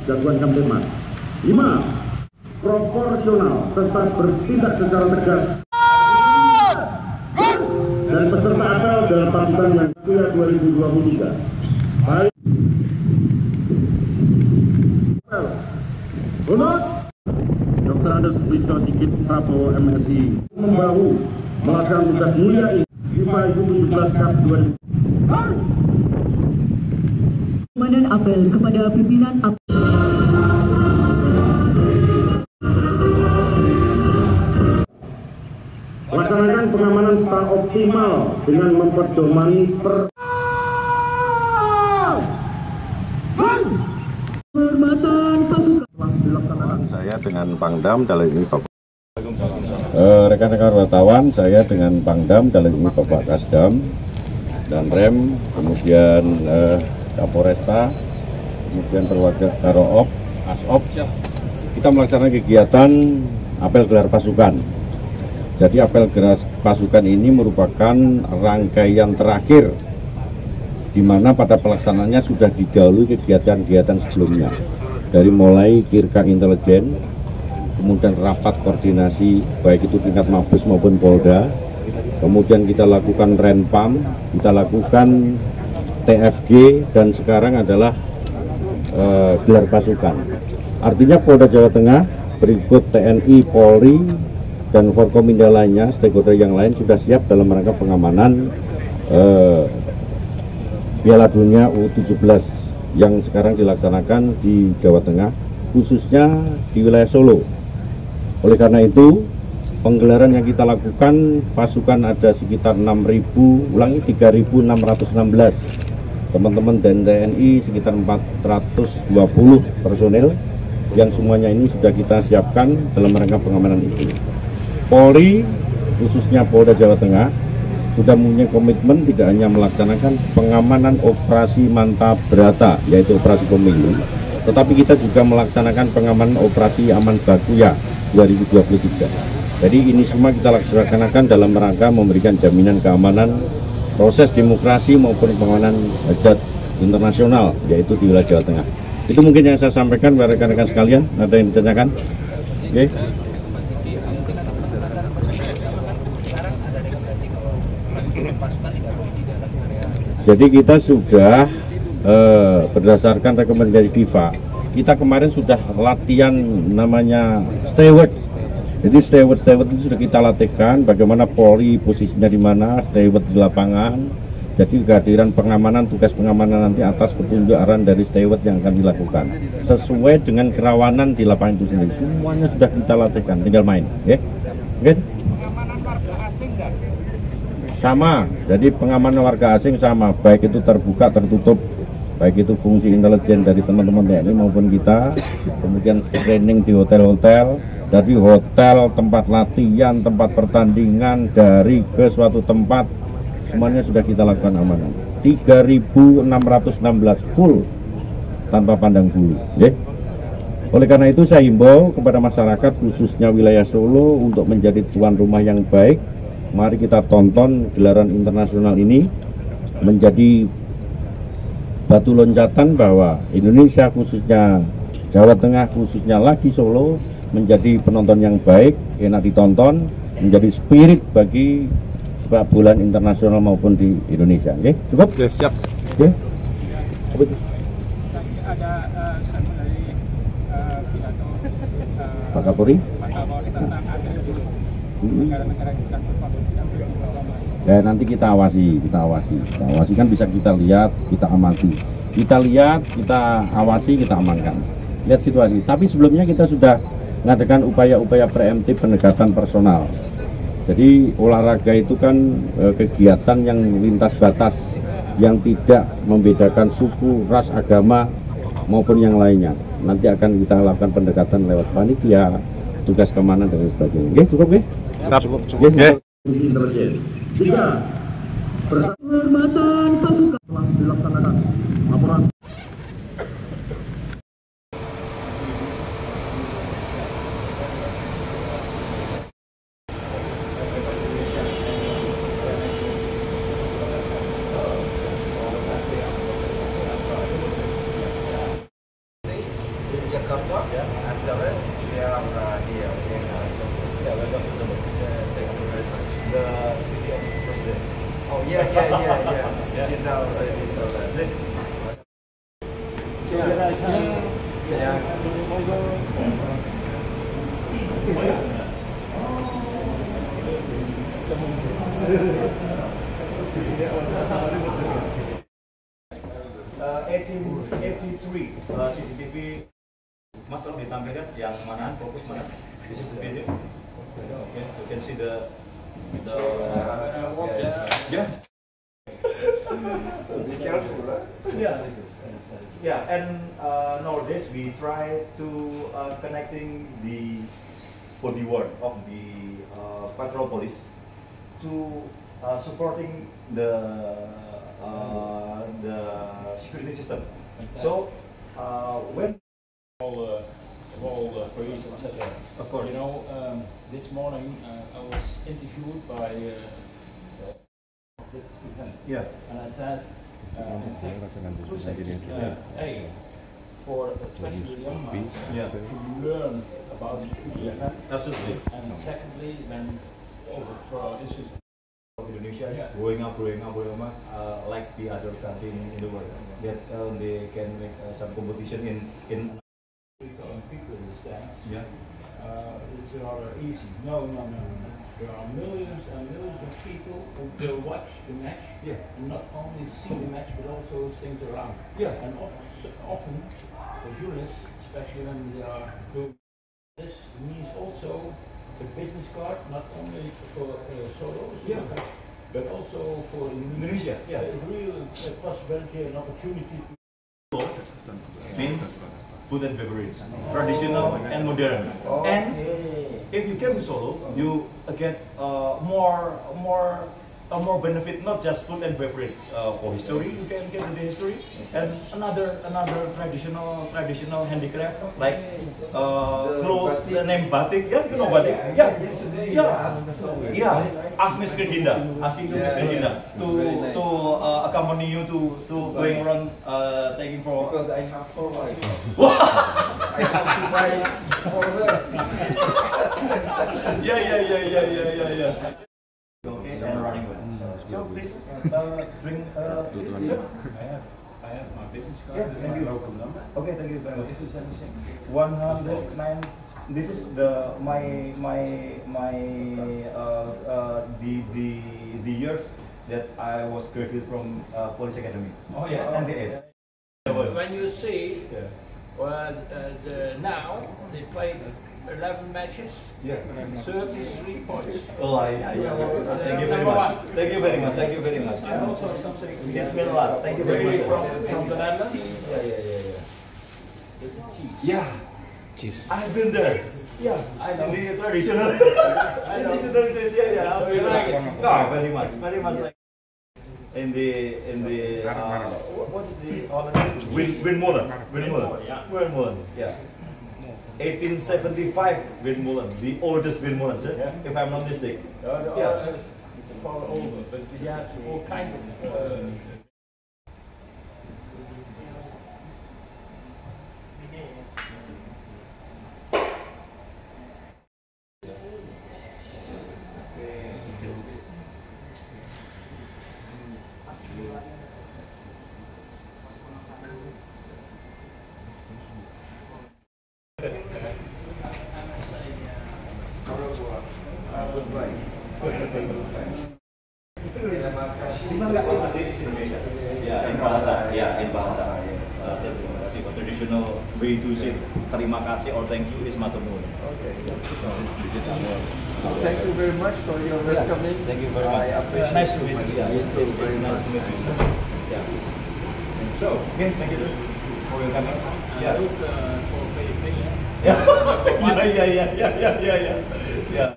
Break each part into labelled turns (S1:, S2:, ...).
S1: Jagoan Kamtipmas. 5. Proporsional serta bertindak secara tegas dan peserta apel dalam pasukan yang kedua 2023. Baik. Untuk Dr. Andes Wisno Sigit Prabowo MSI membahu melaksanakan tugas mulia ini FIFA U17 Cup 2000.
S2: Pengamanan apel kepada pimpinan
S1: laksanakan pengamanan secara optimal dengan memperdomani
S2: penghormatan pasukan.
S3: Saya dengan Pangdam dalam ini Bapak. Rekan-rekan wartawan, saya dengan Pangdam dalam ini Bapak Kasdam dan Rem, kemudian Kapolresta, kemudian perwakilan Karoop, Asop. Kita melaksanakan kegiatan apel gelar pasukan. Jadi apel gelar pasukan ini merupakan rangkaian terakhir di mana pada pelaksanaannya sudah didahului kegiatan-kegiatan sebelumnya. Dari mulai kirka intelijen, kemudian rapat koordinasi baik itu tingkat Mabes maupun Polda, kemudian kita lakukan Renpam, kita lakukan TFG, dan sekarang adalah gelar pasukan. Artinya Polda Jawa Tengah berikut TNI, Polri, dan Forkominda lainnya, stakeholder yang lain sudah siap dalam rangka pengamanan Piala Dunia U17 yang sekarang dilaksanakan di Jawa Tengah, khususnya di wilayah Solo. Oleh karena itu, penggelaran yang kita lakukan, pasukan ada sekitar 3.616. Teman-teman dan TNI sekitar 420 personel yang semuanya ini sudah kita siapkan dalam rangka pengamanan itu. Polri, khususnya Polda Jawa Tengah, sudah mempunyai komitmen tidak hanya melaksanakan pengamanan operasi Manta Brata, yaitu operasi pemilu, tetapi kita juga melaksanakan pengamanan operasi Aman Bakuya 2023. Jadi ini semua kita laksanakan dalam rangka memberikan jaminan keamanan proses demokrasi maupun pengamanan hajat internasional, yaitu di wilayah Jawa Tengah. Itu mungkin yang saya sampaikan kepada rekan-rekan sekalian. Ada yang ditanyakan? Oke. Jadi kita sudah berdasarkan rekomendasi FIFA, kita kemarin sudah latihan namanya stewards. Jadi steward itu sudah kita latihkan bagaimana Polri posisinya di mana, steward di lapangan. Jadi kehadiran pengamanan, tugas pengamanan nanti atas petunjuk arahan dari steward yang akan dilakukan sesuai dengan kerawanan di lapangan itu sendiri. Semuanya sudah kita latihkan, tinggal main, ya. Oke. Pengamanan warga asing enggak? Sama. Jadi pengamanan warga asing sama, baik itu terbuka, tertutup, baik itu fungsi intelijen dari teman-teman TNI maupun kita, kemudian screening di hotel-hotel. Dari hotel, tempat latihan, tempat pertandingan, dari ke suatu tempat, semuanya sudah kita lakukan amanah. 3.616 full tanpa pandang bulu. Oleh karena itu saya himbau kepada masyarakat khususnya wilayah Solo untuk menjadi tuan rumah yang baik. Mari kita tonton gelaran internasional ini menjadi batu loncatan bahwa Indonesia khususnya Jawa Tengah khususnya lagi Solo menjadi penonton yang baik, enak ditonton, menjadi spirit bagi sepak bola internasional maupun di Indonesia. Oke, cukup? Oke, siap. Oke.
S4: Ada dari pidato
S3: Pak Kapolri.
S4: Tentang negara-negara kita.
S3: Ya nanti kita awasi kan bisa kita lihat, kita amati, kita lihat, kita awasi, kita amankan, lihat situasi. Tapi sebelumnya kita sudah mengadakan upaya-upaya preemptif pendekatan personal. Jadi olahraga itu kan kegiatan yang lintas batas, yang tidak membedakan suku, ras, agama maupun yang lainnya. Nanti akan kita lakukan pendekatan lewat panitia, tugas keamanan dan sebagainya. Oke, cukup ya?
S4: Cukup.
S1: intelijen. 3.
S2: Penghormatan pasukan
S1: Telah dilaksanakan laporan
S5: Yeah, and the rest they are here in Singapore.
S6: Yeah, welcome to Singapore.
S5: Thank you very much.
S6: The city of president.
S5: Oh yeah. Mr. Jinda already told us.
S6: CCTV Mas tolong ditampilkan yang mana, fokus mana. This is the video. Okay, you can see the yeah.
S5: So be careful, huh?
S6: Yeah, and nowadays we try to connecting the bodywork of the patrol police to supporting the security system. So when
S4: all police, etc.
S6: Of course.
S4: You know, this morning I was interviewed by this event,
S6: yeah.
S4: and I said, hey, for especially young minds,
S6: Yeah.
S4: to learn about the event,
S6: Absolutely.
S4: and secondly, when for instance,
S6: Indonesia is growing up, like the other country in the world. That they can make some competition in
S4: people in the stands,
S6: yeah.
S4: it's rather easy. No. There are millions and millions of people who will watch the match,
S6: Yeah.
S4: and not only see the match but also things around.
S6: Yeah.
S4: And often for journalists, especially when they are doing this, means also a business card, not only for solos,
S6: Yeah.
S4: but also for
S6: Indonesia, yeah.
S4: A real possibility and opportunity to
S6: Mean food and beverage, traditional and modern. And if you came to Solo, you get more benefit, not just food and beverage. For history, you can get the history, and another traditional handicraft like clothes named batik. Yeah, you know batik. Ask Miss Kedinda, asking to Miss Kedinda to accompany you to going around taking for.
S5: Because I have 4 wives. I have to buy for her.
S6: Yeah. Okay, and running well. So please drink.
S4: I have my business card.
S6: Yeah, thank you.
S4: Local number.
S6: Okay, thank you very much.
S4: If there's anything.
S6: 109. This is the the years that I was graduated from Police Academy.
S4: Oh yeah.
S6: And the
S4: When you see,
S6: Yeah.
S4: now they played 11 matches,
S6: Yeah.
S4: 33 points.
S6: Oh, yeah. Thank you very much. Thank you very much.
S4: And also something
S6: Yes, Melwa. Thank you very much.
S4: from the Netherlands.
S6: Yeah.
S4: Cheese.
S6: Yeah. Cheese. I've been there. Yeah,
S4: I know.
S6: In the traditional.
S4: I know.
S6: Yeah.
S4: So you like it?
S6: No, very much like. In the what is the Windmolen?
S4: Yeah.
S6: Windmolen. Yeah. 1875 Windmolen, the oldest Windmolen, sir,
S4: Yeah.
S6: if I'm not mistaken.
S4: Yeah. It's far older, but yeah, all kinds of.
S5: Goodbye. Terima kasih.
S6: Ya, in bahasa. Terima kasih. Traditional way to say terima kasih or thank you is matur nuwun.
S5: Okay.
S6: This is our.
S5: Thank you very much for your welcoming.
S6: Thank you very much.
S5: I appreciate
S6: Nice to
S5: it
S6: meet
S5: much.
S6: you. Yeah,
S5: You too,
S6: it's
S5: very
S6: nice
S5: much.
S6: to meet you, sir. Yeah. So, again, thank you, sir, for your coming. Yeah.
S4: Look for Philippines.
S6: Yeah.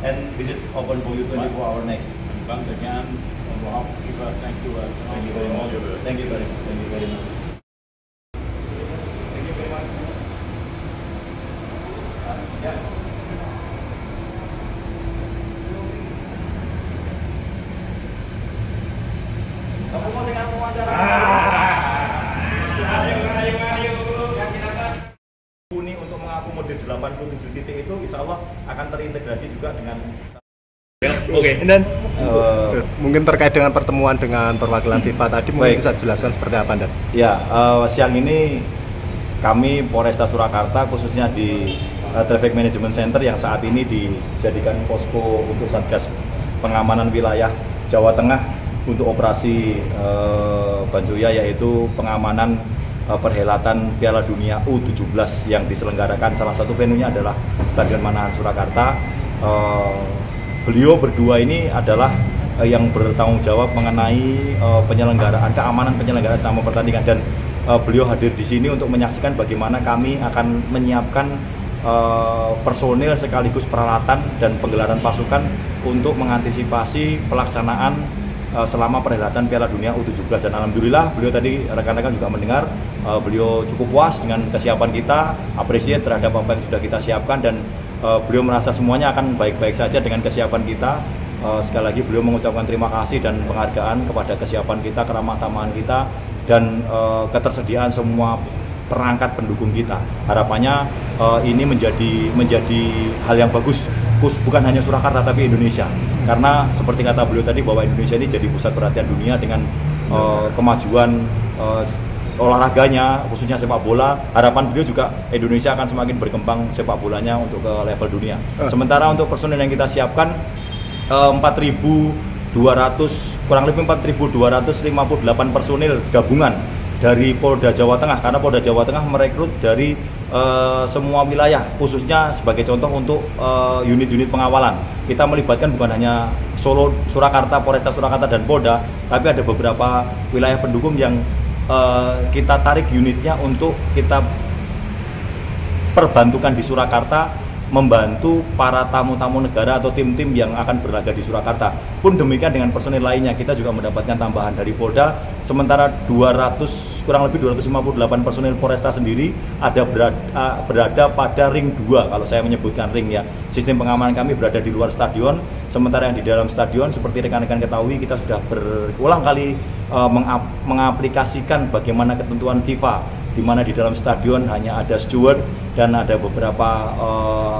S6: And this is open for you 24 hours next.
S4: Once again, on behalf of FIFA, thank you.
S6: Thank you very much. Thank you very much. Thank you very much. Thank you very much. Yeah. Kamu mau dengan wawancara? Ayo. Yang kita terintegrasi juga dengan
S7: Dan
S5: mungkin terkait dengan pertemuan dengan perwakilan FIFA tadi, mungkin
S6: Baik.
S5: bisa jelaskan seperti apa, Dan?
S6: Ya, siang ini kami Polresta Surakarta khususnya di Traffic Management Center yang saat ini dijadikan posko untuk Satgas Pengamanan Wilayah Jawa Tengah untuk operasi Banjoya, yaitu pengamanan perhelatan Piala Dunia U17 yang diselenggarakan. Salah satu venunya adalah Stadion Manahan Surakarta. Beliau berdua ini adalah yang bertanggung jawab mengenai penyelenggaraan, keamanan penyelenggaraan selama pertandingan, dan beliau hadir di sini untuk menyaksikan bagaimana kami akan menyiapkan personil sekaligus peralatan dan penggelaran pasukan untuk mengantisipasi pelaksanaan selama perhelatan Piala Dunia U17. Dan alhamdulillah beliau tadi, rekan-rekan juga mendengar, beliau cukup puas dengan kesiapan kita, appreciate terhadap apa yang sudah kita siapkan, dan beliau merasa semuanya akan baik-baik saja dengan kesiapan kita. Sekali lagi beliau mengucapkan terima kasih dan penghargaan kepada kesiapan kita, keramah tamahan kita, dan ketersediaan semua perangkat pendukung kita. Harapannya ini menjadi hal yang bagus, bukan hanya Surakarta tapi Indonesia. Karena seperti kata beliau tadi bahwa Indonesia ini jadi pusat perhatian dunia dengan kemajuan olahraganya, khususnya sepak bola. Harapan beliau juga Indonesia akan semakin berkembang sepak bolanya untuk ke level dunia. Sementara untuk personil yang kita siapkan 4.200, kurang lebih 4.258 personil gabungan dari Polda Jawa Tengah, karena Polda Jawa Tengah merekrut dari semua wilayah, khususnya sebagai contoh untuk unit-unit pengawalan. Kita melibatkan bukan hanya Solo, Surakarta, Polresta Surakarta dan Polda, tapi ada beberapa wilayah pendukung yang kita tarik unitnya untuk kita perbantukan di Surakarta, membantu para tamu-tamu negara atau tim-tim yang akan berlaga di Surakarta. Pun demikian dengan personil lainnya, kita juga mendapatkan tambahan dari Polda. Sementara kurang lebih 258 personil Polresta sendiri ada berada pada ring 2, kalau saya menyebutkan ring ya. Sistem pengamanan kami berada di luar stadion, sementara yang di dalam stadion seperti rekan-rekan ketahui, kita sudah berulang kali mengaplikasikan bagaimana ketentuan FIFA, di mana di dalam stadion hanya ada steward dan ada beberapa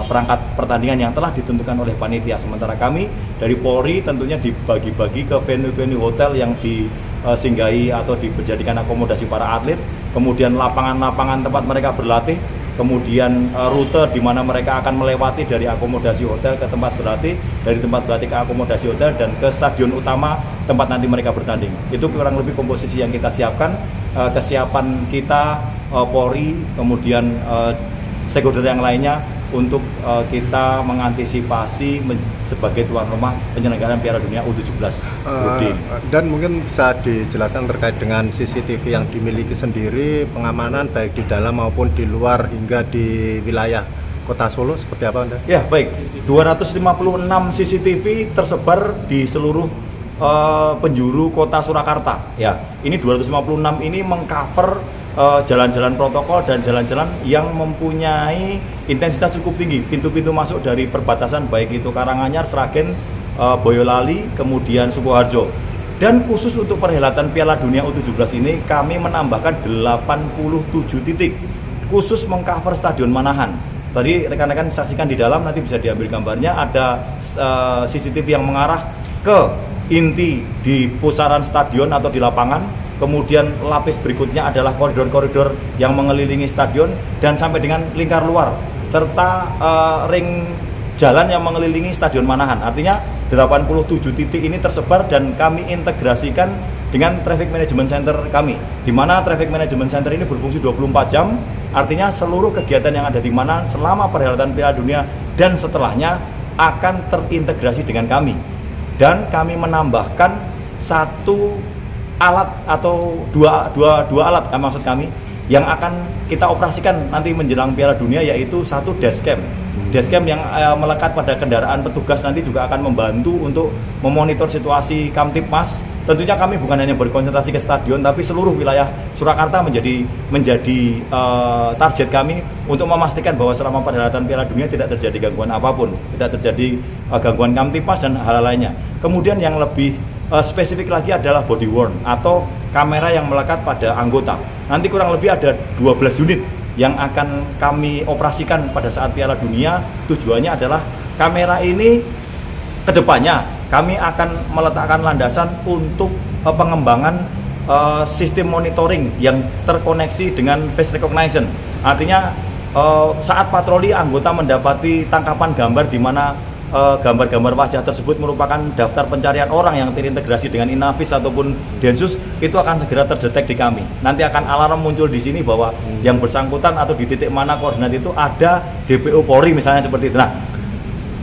S6: perangkat pertandingan yang telah ditentukan oleh panitia. Sementara kami dari Polri tentunya dibagi-bagi ke venue-venue hotel yang disinggahi atau dijadikan akomodasi para atlet, kemudian lapangan-lapangan tempat mereka berlatih, kemudian rute di mana mereka akan melewati dari akomodasi hotel ke tempat berlatih, dari tempat berlatih ke akomodasi hotel, dan ke stadion utama tempat nanti mereka bertanding. Itu kurang lebih komposisi yang kita siapkan. Kesiapan kita, Polri, kemudian stakeholder yang lainnya untuk kita mengantisipasi sebagai tuan rumah penyelenggaraan Piala Dunia U17.
S5: Dan mungkin bisa dijelaskan terkait dengan CCTV yang dimiliki sendiri, pengamanan baik di dalam maupun di luar hingga di wilayah Kota Solo, seperti apa, Anda?
S6: Ya, baik. 256 CCTV tersebar di seluruh penjuru Kota Surakarta. Ya, ini 256 ini mengcover jalan-jalan protokol dan jalan-jalan yang mempunyai intensitas cukup tinggi. Pintu-pintu masuk dari perbatasan baik itu Karanganyar, Sragen, Boyolali, kemudian Sukoharjo. Dan khusus untuk perhelatan Piala Dunia U17 ini kami menambahkan 87 titik khusus mengcover Stadion Manahan. Tadi rekan-rekan saksikan di dalam, nanti bisa diambil gambarnya, ada CCTV yang mengarah ke inti di pusaran stadion atau di lapangan. Kemudian lapis berikutnya adalah koridor-koridor yang mengelilingi stadion dan sampai dengan lingkar luar, serta ring jalan yang mengelilingi Stadion Manahan. Artinya 87 titik ini tersebar dan kami integrasikan dengan Traffic Management Center kami, di mana Traffic Management Center ini berfungsi 24 jam. Artinya seluruh kegiatan yang ada di mana selama perhelatan Piala Dunia dan setelahnya akan terintegrasi dengan kami. Dan kami menambahkan satu alat atau dua alat, maksud kami, yang akan kita operasikan nanti menjelang Piala Dunia, yaitu satu dashcam. Dashcam yang melekat pada kendaraan petugas nanti juga akan membantu untuk memonitor situasi Kamtibmas. Tentunya kami bukan hanya berkonsentrasi ke stadion, tapi seluruh wilayah Surakarta menjadi target kami untuk memastikan bahwa selama perhelatan Piala Dunia tidak terjadi gangguan apapun, tidak terjadi gangguan Kamtibmas dan hal lainnya. Kemudian yang lebih spesifik lagi adalah body worn atau kamera yang melekat pada anggota. Nanti kurang lebih ada 12 unit yang akan kami operasikan pada saat Piala Dunia. Tujuannya adalah kamera ini kedepannya kami akan meletakkan landasan untuk pengembangan sistem monitoring yang terkoneksi dengan face recognition. Artinya saat patroli anggota mendapati tangkapan gambar di mana gambar-gambar wajah tersebut merupakan daftar pencarian orang yang terintegrasi dengan Inavis ataupun Densus, itu akan segera terdetek di kami. Nanti akan alarm muncul di sini bahwa yang bersangkutan atau di titik mana koordinat itu ada DPO Polri misalnya seperti itu. Nah,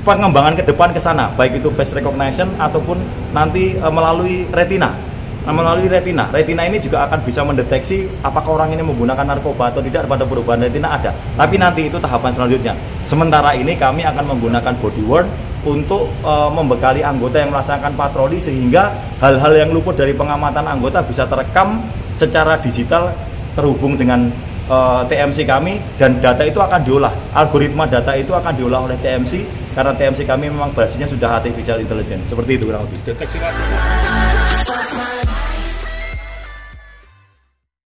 S6: pengembangan ke depan ke sana, baik itu face recognition ataupun nanti melalui retina. Nah, melalui retina ini juga akan bisa mendeteksi apakah orang ini menggunakan narkoba atau tidak. Pada perubahan retina ada, tapi nanti itu tahapan selanjutnya. Sementara ini kami akan menggunakan body worn untuk membekali anggota yang melaksanakan patroli, sehingga hal-hal yang luput dari pengamatan anggota bisa terekam secara digital terhubung dengan TMC kami, dan data itu akan diolah. Algoritma data itu akan diolah oleh TMC, karena TMC kami memang basisnya sudah artificial intelligence. Seperti itu kurang lebih.
S7: Deteksi